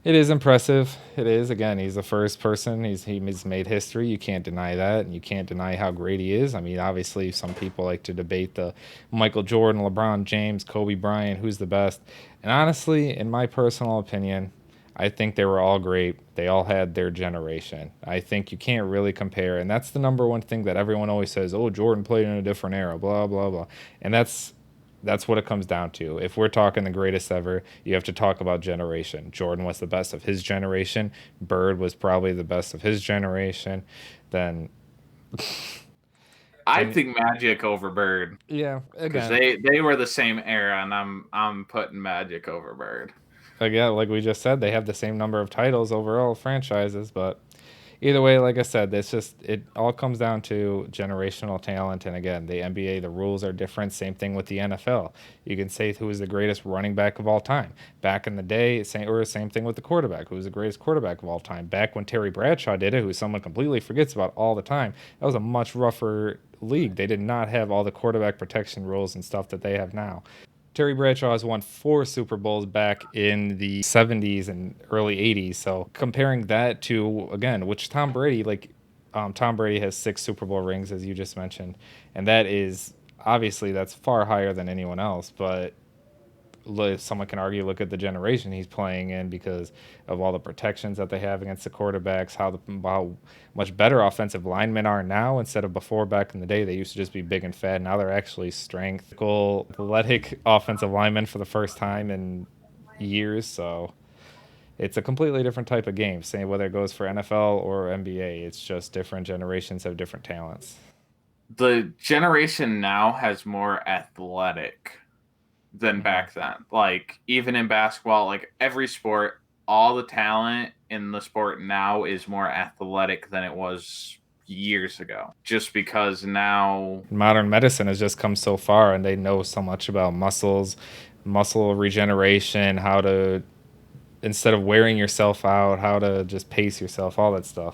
It is impressive. It is. Again, he's the first person. He's made history. You can't deny that, and you can't deny how great he is. I mean, obviously, some people like to debate the Michael Jordan, LeBron James, Kobe Bryant, who's the best. And honestly, in my personal opinion, I think they were all great. They all had their generation. I think you can't really compare, and that's the number one thing that everyone always says. Oh, Jordan played in a different era. Blah blah blah. And that's what it comes down to. If we're talking the greatest ever, you have to talk about generation. Jordan was the best of his generation. Bird was probably the best of his generation. Then, I then think Magic over Bird yeah, because again, they were the same era, and I'm putting Magic over Bird. again, like we just said, they have the same number of titles overall franchises, but either way, like I said, it's just it all comes down to generational talent. And again, the NBA, the rules are different. Same thing with the NFL. You can say who is the greatest running back of all time. Back in the day, same thing with the quarterback. Who was the greatest quarterback of all time? Back when Terry Bradshaw did it, who someone completely forgets about all the time, that was a much rougher league. They did not have all the quarterback protection rules and stuff that they have now. Terry Bradshaw has won 4 Super Bowls back in the 70s and early 80s. So comparing that to, again, which Tom Brady, Tom Brady has 6 Super Bowl rings, as you just mentioned. And that is, obviously, that's far higher than anyone else. But someone can argue, look at the generation he's playing in because of all the protections that they have against the quarterbacks, how much better offensive linemen are now instead of before. Back in the day, they used to just be big and fat. Now they're actually strength, athletic offensive linemen for the first time in years. So it's a completely different type of game. Same whether it goes for NFL or NBA, it's just different generations have different talents. The generation now has more athletic than Hmm. back then. Like even in basketball, like every sport, all the talent in the sport now is more athletic than it was years ago. Just because now Modern medicine has just come so far, and they know so much about muscle regeneration, how to instead of wearing yourself out, how to just pace yourself, all that stuff.